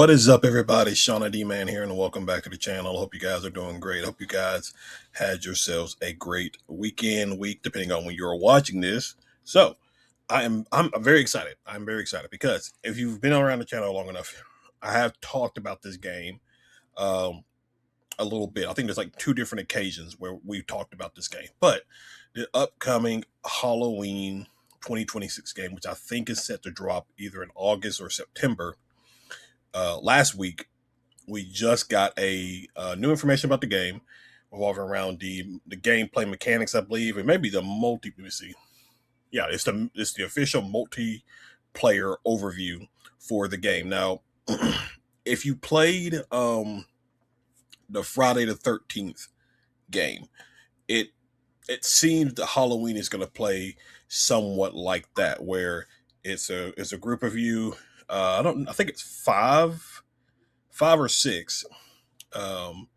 What is up, everybody? Shauna D Man here, and welcome back to the channel. Hope you guys are doing great. Hope you guys had yourselves a great week, depending on when you're watching this. So, I'm very excited. I'm very excited because if you've been around the channel long enough, I have talked about this game um, a little bit. I think there's like two different occasions where we've talked about this game, but the upcoming Halloween 2026 game, which I think is set to drop either in August or September. Last week we just got a new information about the game revolving around the gameplay mechanics, I believe, and maybe the multi. Let me see. Yeah, it's the official multiplayer overview for the game. Now, if you played the Friday the 13th game, it it seems that Halloween is going to play somewhat like that, where it's a group of you. I think it's five or six, um,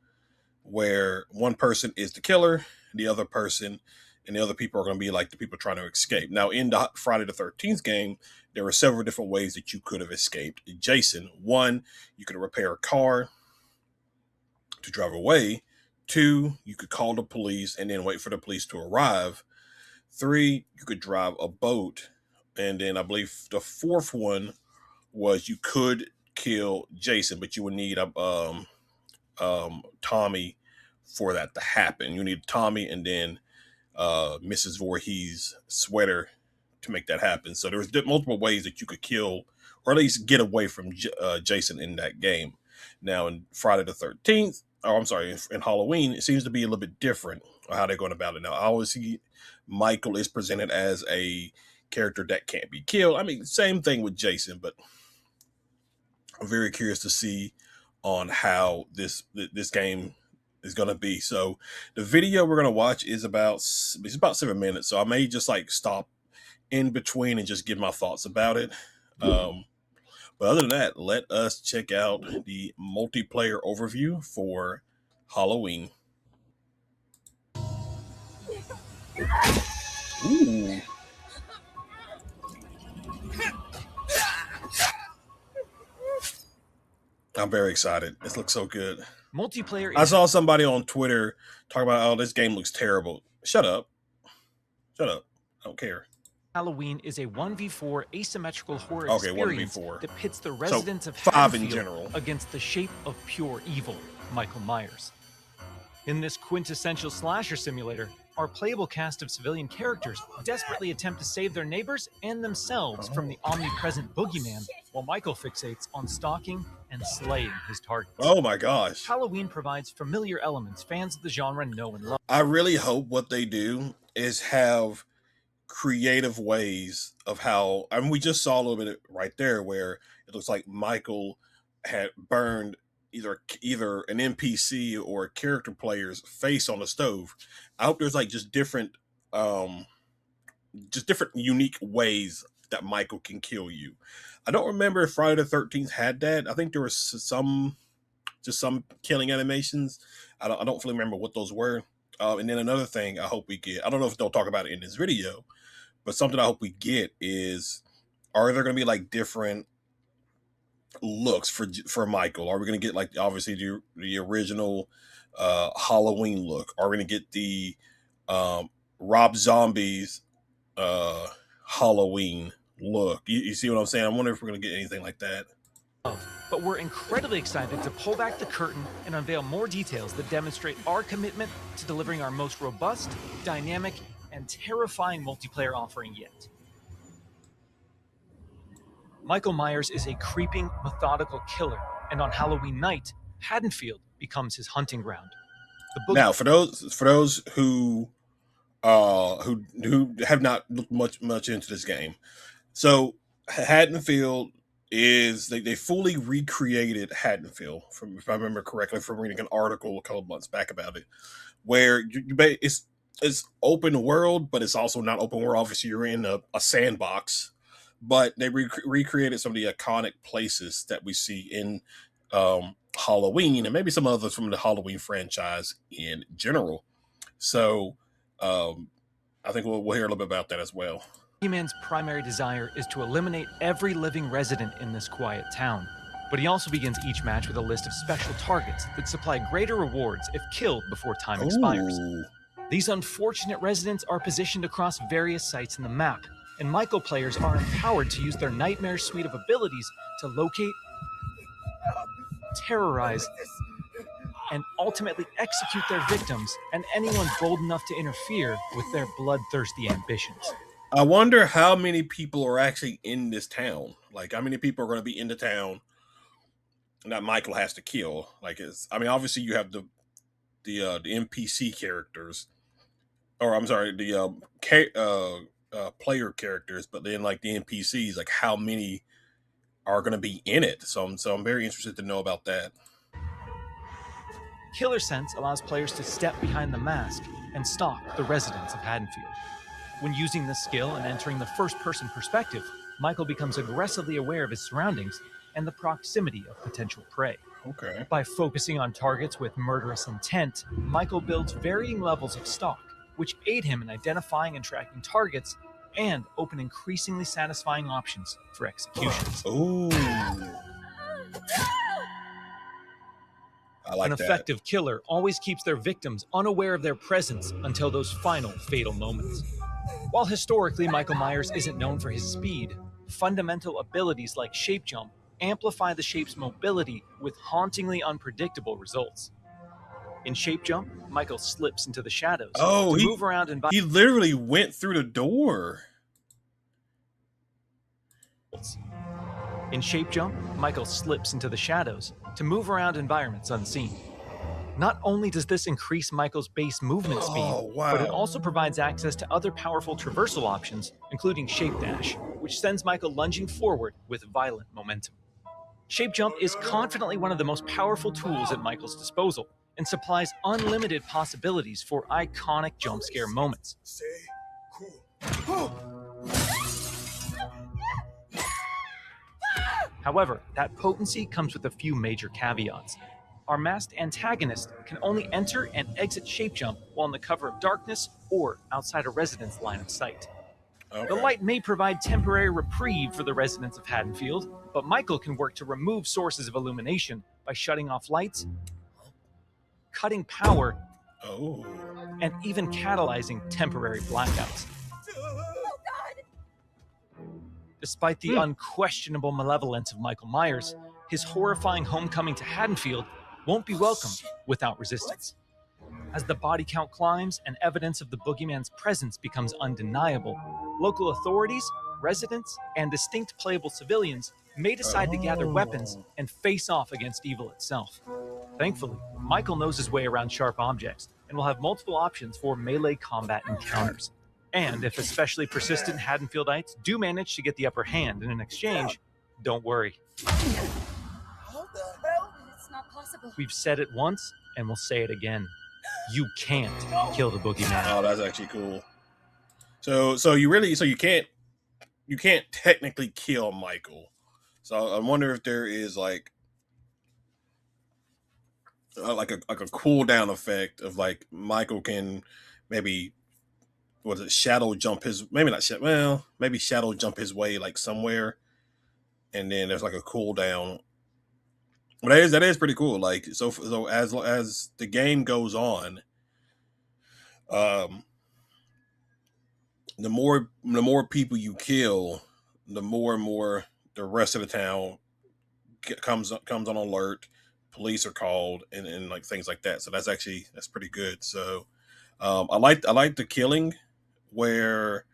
where one person is the killer, the other person, and the other people are going to be like the people trying to escape. Now, in the Friday the 13th game, there were several different ways that you could have escaped Jason. One, you could repair a car to drive away. Two, you could call the police and then wait for the police to arrive. Three, you could drive a boat. And then I believe the fourth one was you could kill Jason, but you would need Tommy for that to happen. You need Tommy and then Mrs. Voorhees' sweater to make that happen. So there was multiple ways that you could kill or at least get away from Jason in that game. Now in Friday the 13th, oh, I'm sorry, in Halloween, it seems to be a little bit different on how they're going about it. Now, I always see Michael is presented as a character that can't be killed. I mean, same thing with Jason, but I'm very curious to see on how this game is going to be. So the video we're going to watch is about 7 minutes. So I may just like stop in between and just give my thoughts about it. But other than that, let us check out the multiplayer overview for Halloween. Ooh. I'm very excited. This looks so good. Multiplayer. I saw somebody on Twitter talk about, oh, this game looks terrible. Shut up. Shut up. I don't care. Halloween is a 1v4 asymmetrical horror Okay, experience 1v4. that pits the residents of five in Haddonfield general against the shape of pure evil, Michael Myers. In this quintessential slasher simulator, our playable cast of civilian characters desperately attempt to save their neighbors and themselves from the omnipresent boogeyman, while Michael fixates on stalking and slaying his targets. Oh my gosh. Halloween provides familiar elements fans of the genre know and love. I really hope what they do is have creative ways of how, I mean, we just saw a little bit right there where it looks like Michael had burned either an NPC or a character player's face on the stove. I hope there's like just different unique ways that Michael can kill you. I don't remember if Friday the 13th had that. I think there was some killing animations. I don't fully remember what those were. And then another thing I hope we get, I don't know if they'll talk about it in this video, but something I hope we get is, are there going to be like different looks for Michael? Are we going to get like obviously the original Halloween look? Are we going to get the Rob Zombie's Halloween look? You see what I'm saying? I wonder if we're going to get anything like that. But we're incredibly excited to pull back the curtain and unveil more details that demonstrate our commitment to delivering our most robust, dynamic, and terrifying multiplayer offering yet. Michael Myers is a creeping, methodical killer, and on Halloween night, Haddonfield becomes his hunting ground. Now, for those who have not looked much into this game, so Haddonfield is they fully recreated Haddonfield, from, if I remember correctly, from reading an article a couple months back about it, where it's open world, but it's also not open world. Obviously, you're in a sandbox, but they recreated some of the iconic places that we see in Halloween, and maybe some others from the Halloween franchise in general. So I think we'll hear a little bit about that as well. Boogeyman's primary desire is to eliminate every living resident in this quiet town. But he also begins each match with a list of special targets that supply greater rewards if killed before time expires. Ooh. These unfortunate residents are positioned across various sites in the map, and Michael players are empowered to use their Nightmare suite of abilities to locate, terrorize, and ultimately execute their victims and anyone bold enough to interfere with their bloodthirsty ambitions. I wonder how many people are actually in this town. Like, how many people are going to be in the town that Michael has to kill? Like, I mean, obviously you have the NPC characters, or I'm sorry, the player characters, but then like the NPCs, like how many are going to be in it? So I'm very interested to know about that. Killer Sense allows players to step behind the mask and stalk the residents of Haddonfield. When using this skill and entering the first-person perspective, Michael becomes aggressively aware of his surroundings and the proximity of potential prey. Okay. By focusing on targets with murderous intent, Michael builds varying levels of stalk, which aid him in identifying and tracking targets and open increasingly satisfying options for executions. Ooh. I like An that. effective killer always keeps their victims unaware of their presence until those final fatal moments. While historically Michael Myers isn't known for his speed, fundamental abilities like shape jump amplify the shape's mobility with hauntingly unpredictable results. In shape jump, Michael slips into the shadows Oh, to move around and he literally went through the door. In shape jump, Michael slips into the shadows to move around environments unseen. Not only does this increase Michael's base movement speed, but it also provides access to other powerful traversal options, including Shape Dash, which sends Michael lunging forward with violent momentum. Shape Jump is confidently one of the most powerful tools at Michael's disposal and supplies unlimited possibilities for iconic jump scare moments. Stay cool. However, that potency comes with a few major caveats. Our masked antagonist can only enter and exit Shape Jump while in the cover of darkness or outside a resident's line of sight. Okay. The light may provide temporary reprieve for the residents of Haddonfield, but Michael can work to remove sources of illumination by shutting off lights, cutting power, and even catalyzing temporary blackouts. Despite the unquestionable malevolence of Michael Myers, his horrifying homecoming to Haddonfield won't be welcomed without resistance. As the body count climbs and evidence of the boogeyman's presence becomes undeniable, local authorities, residents, and distinct playable civilians may decide to gather weapons and face off against evil itself. Thankfully, Michael knows his way around sharp objects and will have multiple options for melee combat encounters. And if especially persistent Haddonfieldites do manage to get the upper hand in an exchange, don't worry. How the hell? It's not possible. We've said it once, and we'll say it again. You can't kill the boogeyman. Oh, that's actually cool. So you can't technically kill Michael. So I wonder if there is like a cooldown effect of like Michael can maybe shadow jump his maybe shadow jump his way like somewhere, and then there's like a cooldown. But that is pretty cool. Like so as the game goes on, the more people you kill, the more and more the rest of the town comes on alert. Police are called and like things like that. So that's pretty good. So I like the killing where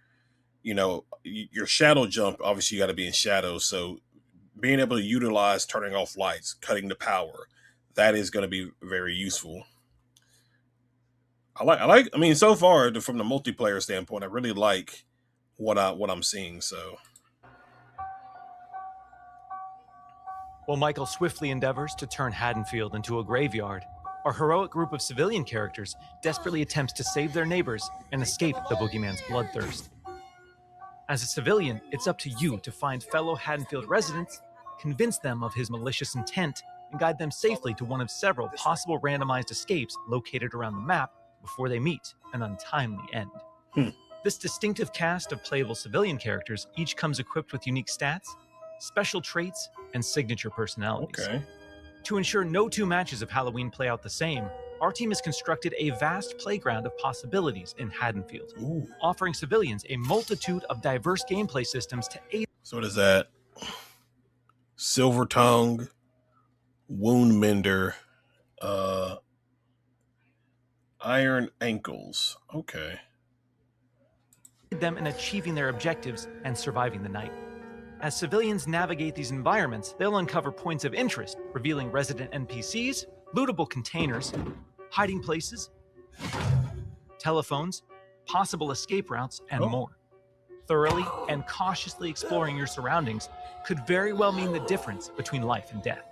your shadow jump. Obviously, you got to be in shadows. So being able to utilize turning off lights, cutting the power, that is going to be very useful. I mean, so far from the multiplayer standpoint, I really like what I'm seeing. So, while Michael swiftly endeavors to turn Haddonfield into a graveyard, our heroic group of civilian characters desperately attempts to save their neighbors and escape the boogeyman's bloodthirst. As a civilian, it's up to you to find fellow Haddonfield residents, convince them of his malicious intent, and guide them safely to one of several possible randomized escapes located around the map before they meet an untimely end. This distinctive cast of playable civilian characters each comes equipped with unique stats, special traits, and signature personalities. Okay. To ensure no two matches of Halloween play out the same, our team has constructed a vast playground of possibilities in Haddonfield, Ooh. offering civilians a multitude of diverse gameplay systems to aid. So what is that? Silver Tongue, Wound Mender, Iron Ankles. Okay. them in achieving their objectives and surviving the night. As civilians navigate these environments, they'll uncover points of interest, revealing resident NPCs, lootable containers, hiding places, telephones, possible escape routes, and more. Thoroughly and cautiously exploring your surroundings could very well mean the difference between life and death.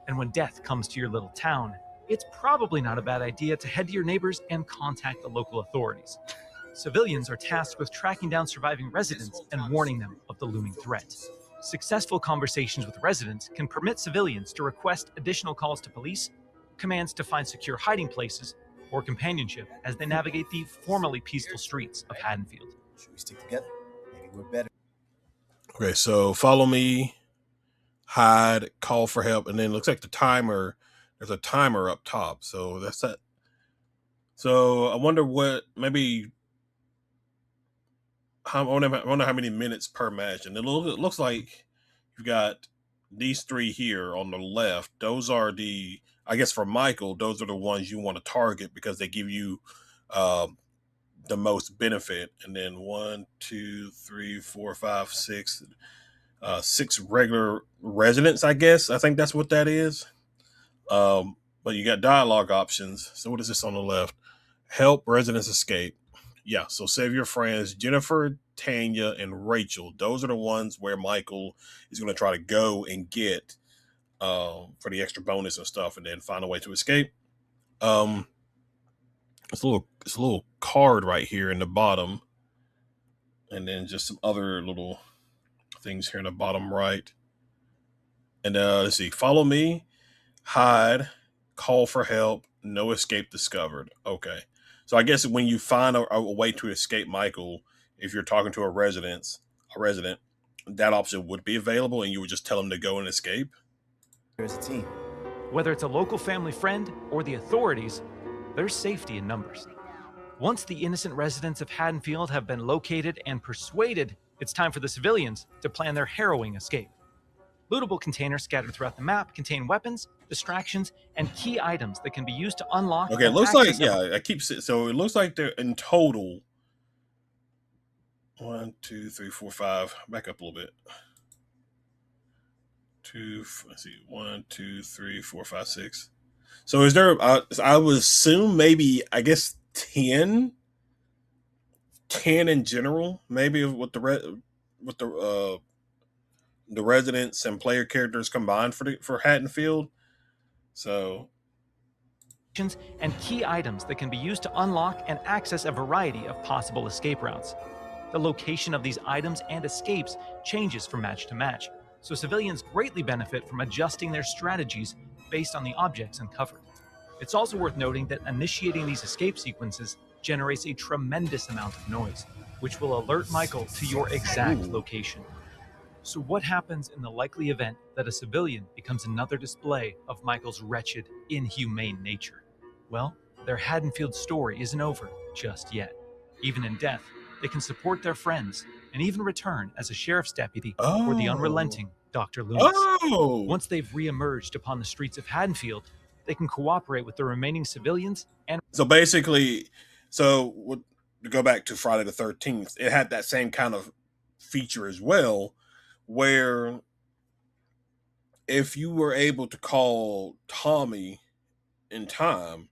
And when death comes to your little town, it's probably not a bad idea to head to your neighbors and contact the local authorities. Civilians are tasked with tracking down surviving residents and warning them of the looming threat. Successful conversations with residents can permit civilians to request additional calls to police, commands to find secure hiding places, or companionship as they navigate the formerly peaceful streets of Haddonfield. Should we stick together? Maybe we're better. Okay, so follow me, hide, call for help, and then it looks like the timer. There's a timer up top, so that's that. So I wonder what maybe. I wonder how many minutes per match, and it looks like you've got these three here on the left. Those are the, I guess for Michael, those are the ones you want to target because they give you the most benefit. And then 1, 2, 3, 4, 5, 6, 6 regular residents. I guess I think that's what that is. But you got dialogue options. So what is this on the left? Help residents escape. Yeah, so save your friends, Jennifer, Tanya, and Rachel. Those are the ones where Michael is going to try to go and get for the extra bonus and stuff, and then find a way to escape. It's a little card right here in the bottom, and then just some other little things here in the bottom right. And let's see, follow me, hide, call for help, no escape discovered. Okay. So I guess when you find a way to escape Michael, if you're talking to a resident, that option would be available, and you would just tell them to go and escape. There's a team. Whether it's a local family friend or the authorities, there's safety in numbers. Once the innocent residents of Haddonfield have been located and persuaded, it's time for the civilians to plan their harrowing escape. Lootable containers scattered throughout the map contain weapons, distractions, and key items that can be used to unlock. Okay, it looks like, yeah, so it looks like they're in total 1, 2, 3, 4, 5. Back up a little bit. 2, let's see, 1, 2, 3, 4, 5, 6. So is there? I would assume maybe, I guess 10 in general, maybe with the residents and player characters combined for Haddonfield. So, and key items that can be used to unlock and access a variety of possible escape routes. The location of these items and escapes changes from match to match, so civilians greatly benefit from adjusting their strategies based on the objects uncovered. It's also worth noting that initiating these escape sequences generates a tremendous amount of noise, which will alert Michael to your exact location. So what happens in the likely event that a civilian becomes another display of Michael's wretched, inhumane nature? Well, their Haddonfield story isn't over just yet. Even in death, they can support their friends and even return as a sheriff's deputy or the unrelenting Dr. Loomis. Once they've re-emerged upon the streets of Haddonfield, they can cooperate with the remaining civilians and... So basically, to go back to Friday the 13th, it had that same kind of feature as well, where if you were able to call Tommy in time,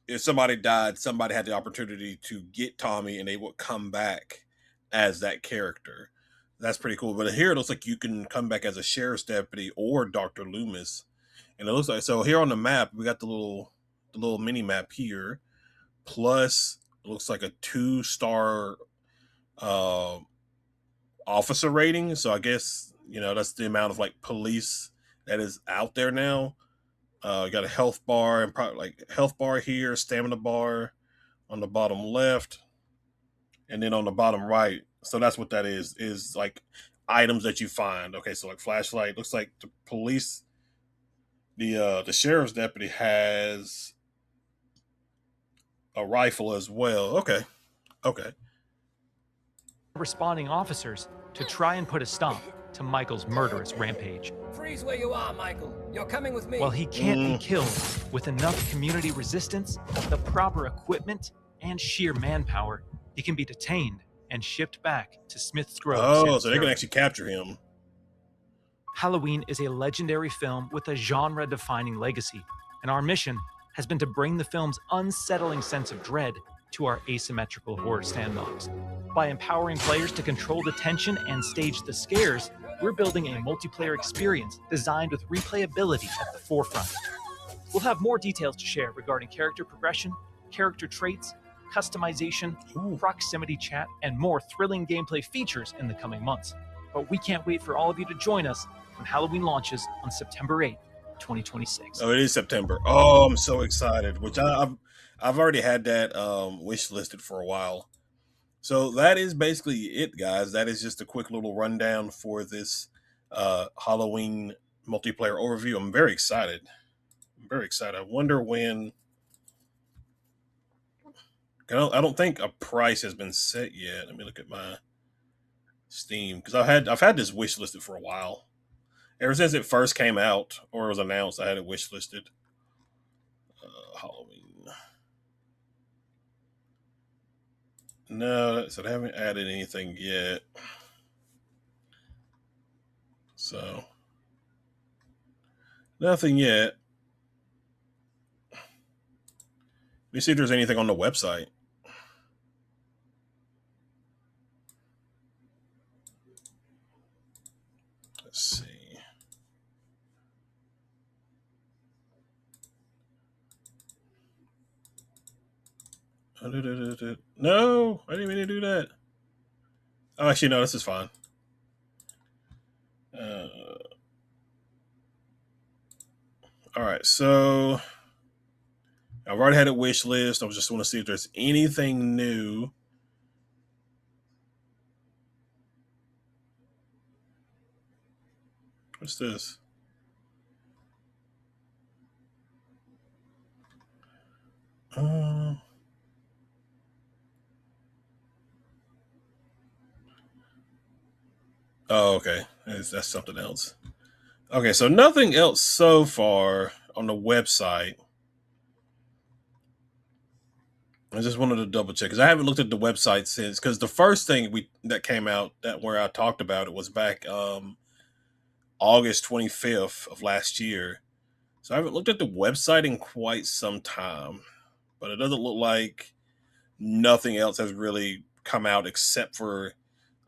if somebody died, somebody had the opportunity to get Tommy and they would come back as that character. That's pretty cool. But here it looks like you can come back as a sheriff's deputy or Dr. Loomis. And it looks like, so here on the map, we got the little mini map here. Plus, it looks like a 2-star officer rating. So I guess, that's the amount of like police that is out there now. You got a health bar and probably like health bar here, stamina bar on the bottom left. And then on the bottom right, So that's what that is like items that you find. Okay, so like flashlight. Looks like the police, the sheriff's deputy has a rifle as well. Okay, okay. Responding officers to try and put a stop to Michael's murderous rampage. Freeze where you are, Michael. You're coming with me. While he can't be killed, with enough community resistance, the proper equipment, and sheer manpower, he can be detained and shipped back to Smith's Grove. Oh, so they can actually capture him. Halloween is a legendary film with a genre-defining legacy, and our mission has been to bring the film's unsettling sense of dread to our asymmetrical horror sandbox. By empowering players to control the tension and stage the scares, we're building a multiplayer experience designed with replayability at the forefront. We'll have more details to share regarding character progression, character traits, customization, proximity chat, and more thrilling gameplay features in the coming months. But we can't wait for all of you to join us when Halloween launches on September 8th, 2026. Oh, it is September. Oh, I'm so excited. Which I've already had that wish listed for a while. So that is basically it, guys. That is just a quick little rundown for this Halloween multiplayer overview. I'm very excited. I'm very excited. I wonder when. I don't think a price has been set yet. Let me look at my Steam, because I've had this wish listed for a while. Ever since it first came out or was announced, I had it wish listed. Halloween. No, so they haven't added anything yet. So nothing yet. Let me see if there's anything on the website. Let's see. No, I didn't mean to do that. Oh, actually, no, this is fine. All right, so I've already had a wish list. I just want to see if there's anything new. What's this? Oh, okay. That's something else. Okay, so nothing else so far on the website. I just wanted to double check because I haven't looked at the website since. Because the first thing that came out where I talked about it was back August 25th of last year. So I haven't looked at the website in quite some time, but it doesn't look like nothing else has really come out except for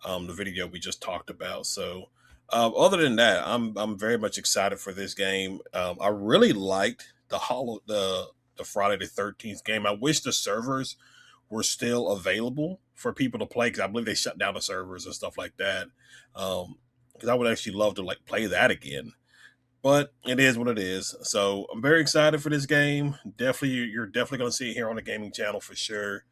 the video we just talked about. So other than that, I'm very much excited for this game. I really liked the Friday the 13th game. I wish the servers were still available for people to play, because I believe they shut down the servers and stuff like that. Because I would actually love to like play that again. But it is what it is. So I'm very excited for this game. You're definitely going to see it here on the gaming channel for sure.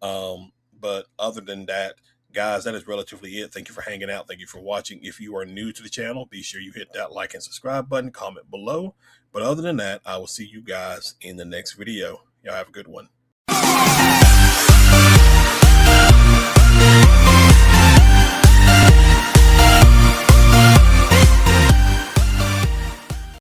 But other than that, guys, that is relatively it. Thank you for hanging out. Thank you for watching. If you are new to the channel, be sure you hit that like and subscribe button, comment below. But other than that, I will see you guys in the next video. Y'all have a good one.